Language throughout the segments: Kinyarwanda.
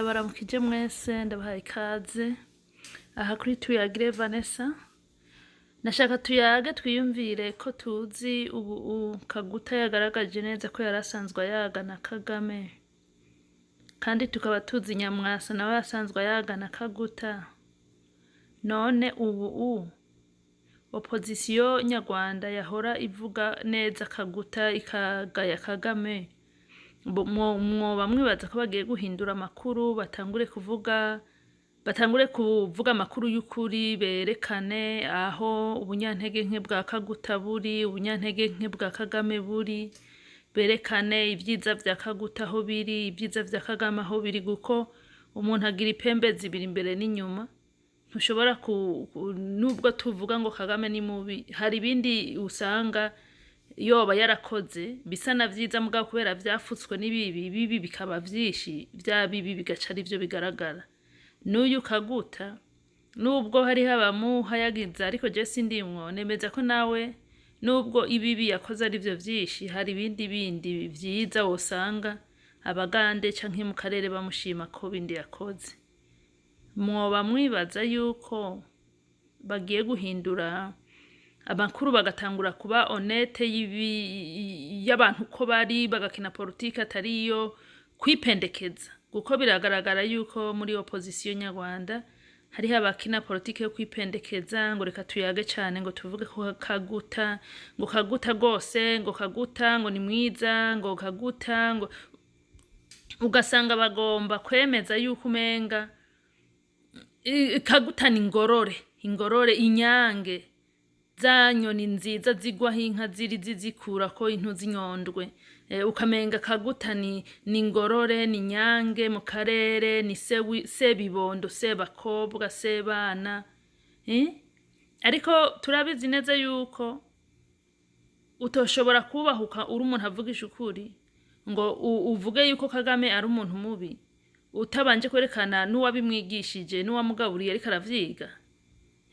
ndabaramukije mwese ndabahaye ikaze aha kuri tuyagire Vanessa. Nashaka tuyage twiyumvire ko tuzi ubu Kaguta yagaragaje neza ko yarasanzwe ayaga na Kagame, kandi tukaba tuzi Nyamwasa nawe yasanzwe ayaga na Kaguta. None ubu opposition nyarwanda yahora ivuga neza Kaguta ikagaya Kagame, mwoba mwibaza ko bagiye guhindura amakuru batangure kuvuga amakuru y'ukuri, berekane aho ubunyantege nke bwa Kaguta buri, ubunyantege nke bwa Kagame buri, berekane ibyiza vya Kaguta aho biri, ibyiza vya Kagame aho biri, guko umuntu agira ipembe zibiri imbere n'inyuma. Ntushobora nubwo tuvuga ngo Kagame ni mubi, hari ibindi usanga yoba yarakoze bisa na vyiza mugabo kubera vyafutswe n'ibibi bikaba vyishi, vya bibi bigaca ari byo bigaragara. N'uyu Kaguta nubwo hari habamuhayagiza, ariko je sindimwo nemeza ko nawe nubwo ibibi yakoze ari byo vyishi, hari bindi vyiza wosanga abagande canke mu karere bamushima ko bindi yakoze. Mwoba mwibaza yuko bagiye guhindura amakuru bagatangura kuba honnête y'abantu ko bari, bagakina politique atariyo kwipendekeza, kuko biragaragara yuko muri opposition nyarwanda hari abakina politique yo kwipendekeza, ngo reka tuyage cyane, ngo tuvuge ko Kaguta, ngo Kaguta gose, ngo Kaguta ngo ni mwiza, ngo Kaguta ngo, ugasanga bagomba kwemeza yuko umenga Kaguta ni ingorore inyange za nyoni nziza zigwaho inka ziri zizikura ko intu zinyondwe. Ukamenga Kaguta ni ingorore, ni nyange mu karere, ni se bibondo, se bakobwa, se bana. Ariko turabizi neza yuko utoshobora kubahuka uri umuntu avugisha ukuri ngo uvuge yuko Kagame ari umuntu mubi utabanje kwerekana n'uwabimwigishije, n'uwamugaburiye ariko aravyiga,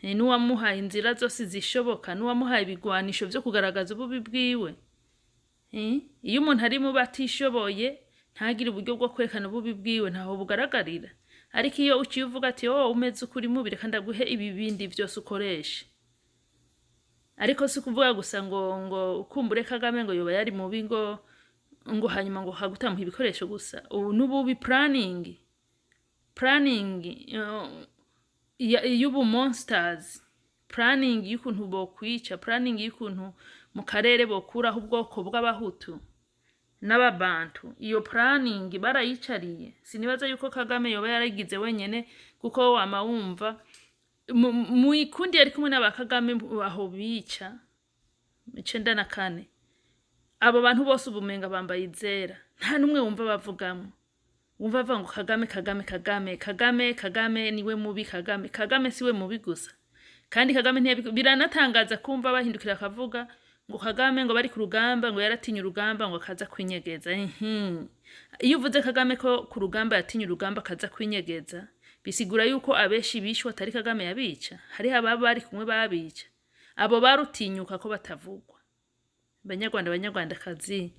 n'uwamuhaye inzira zose zishoboka, n'uwamuhaye ibigwanisho vyo kugaragaza ububi bwiwe. Iyo umuntu ari mu batishoboye ntagire uburyo bwo kwerekana ububi bwiwe, ntaho bugaragarira. Ariko iyo uciye uvuga ati umeze ukuri mubi, reka ndaguhe ibi bindi vyose ukoresha. Ariko si kuvuga gusa ngo kumbure Kagame ngo yoba yari mubi ngo hanyuma ngo Kaguta mu ibikoresho gusa. Ubu nububi planning y'ubu monsters, planning y'ukuntu bokwica, planning y'ukuntu mu karere bokuraho ubwoko bw'abahutu n'ababantu. Iyo planning barayicariye. Sinibaza yuko Kagame yoba yaragize wenyene, kuko wama wumva mu ikundi yari kumwe n'aba Kagame aho bica 94. Abo bantu bose ubumenga bambaye izera, nta numwe wumva bavugamo. Wumva bava ngo Kagame niwe mubi, Kagame siwe mubi gusa. Kandi Kagame biranatangaza kumva bahindukira akavuga ngo Kagame ngo bari ku rugamba, ngo yaratinye urugamba, ngo akaza kwinyegeza. Iyo uvuze Kagame ko ku rugamba yatinye urugamba akaza kwinyegeza, bisigura yuko abeshi bishwa atari Kagame yabica. Hari ababa bari kumwe babica, abo barutinyuka ko batavugwa. Banyarwandakazi,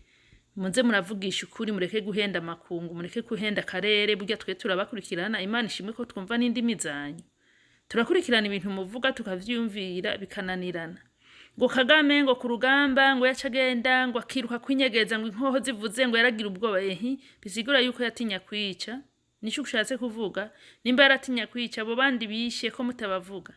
muze muravugisha ukuri, mureke guhenda makungu, mureke guhenda karere. Burya twe turabakurikirana, Imana ishimwe ko twumva n'indimi zanyu. Turakurikirana ibintu muvuga tukavyumvira bikananirana. Ngo Kagame ngo ku rugamba ngo yacagenda ngo akiruka kwinyegeza, ngo inkoho zivuze ngo yaragira ubwoba. Bisigura yuko yatinya kwica. Nico ushatse kuvuga? Nimba yaratinya kwica, abo bandi bishe ko mutabavuga.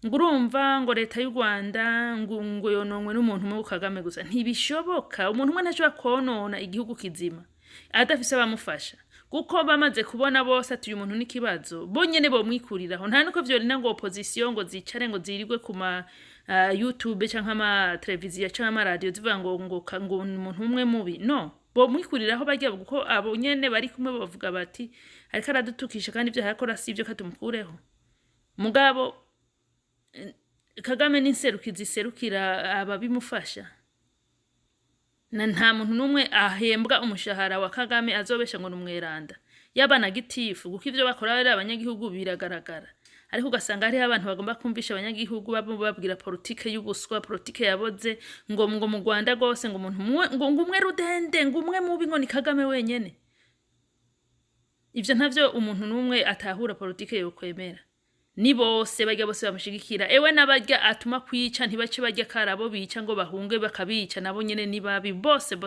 Ngurumva ngo leta y'u Rwanda ngo yononwe n'umuntu mu Kagame gusa. Ntibishoboka. Umuntu umwe ntashobora konona igihugu kizima adafise abamufasha, kuko bamaze kubona bose ati uyu muntu n'ikibazo, bonyene bo mwikuriraho. Nta nuko vyorina ngo opposition ngo zicare ngo zirigwe ku ma YouTube canke ama televiziyo canke ama radio zivuga ngo umuntu umwe mubi. No, bo mwikuriraho bajya, kuko abo nyene bari kumwe bavuga bati ariko aradutukisha kandi ivyo yakora sivyo katumukureho. Mugabo Kagame ni serukizi serukira ababimufasha. Nta muntu numwe ahembwa umushahara wa Kagame azobesha ngo numweranda. Yabana gitifu, kuko ivyo bakora ari abanyagihugu biragaragara. Ariko ugasanga hari abantu bagomba kumvisha abanyagihugu babwira politique y'ubuswa, politique yaboze, ngo mu Rwanda gose ngo umuntu ngo umwe rudende, ngo umwe mubi ngo ni Kagame wenyene. ivyo ntavyo umuntu numwe atahura politike yo kwemera. Ni bose barya bose bamushigikira, ewe n'abarya atuma kwica ntibace barya karabo bica ngo bahunge bakabica nabo nyene ni babi bose.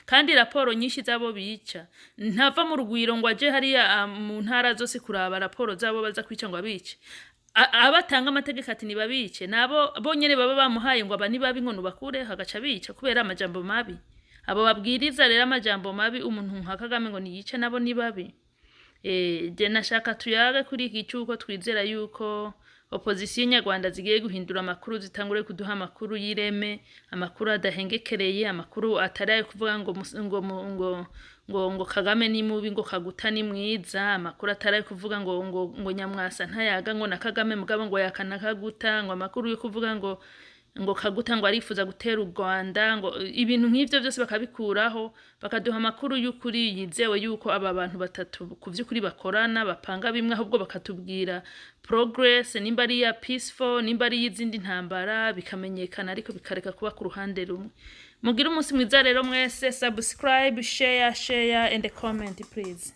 Kandi raporo nyinshi zabo bica ntava mu rugwiro ngo aje hariya mu ntara zose kuraba raporo zabo baza kwica ngo abice. Abatanga amategeko ati nibabice nabo bonyene baba bamuhaye ngo aba nibabi ngo nubakure hagaca bica kubera amajambo mabi. Abo babwiriza rero amajambo mabi umuntu nka Kagame ngo niyice nabo nibabi. Je nashaka tuyage kuri iki cyuko twizera yuko opposition nyarwanda zigiye guhindura amakuru zitangure kuduha amakuru yireme, amakuru adahengekereye, amakuru ataraye kuvuga ngo Kagame ni mubi ngo Kaguta ni mwiza, amakuru ataraye kuvuga ngo Nyamwasa ntayaga ngo na Kagame mugabo ngo yakana Kaguta, ngo amakuru yo kuvuga ngo Kaguta ngo arifuza gutera u Rwanda, ngo ibintu nk'ivyo byose bakabikuraho bakaduha amakuru y'ukuri yizewe yuko aba bantu batatu kuvyukuri bakorana bapanga bimwe ahubwo bakatubwira progress nimba ari ya peaceful nimba ari y'izindi ntambara bikamenyekana ariko bikareka kuba ku ruhande rumwe. Mugira umunsi mwiza rero mwese, subscribe, share and comment please.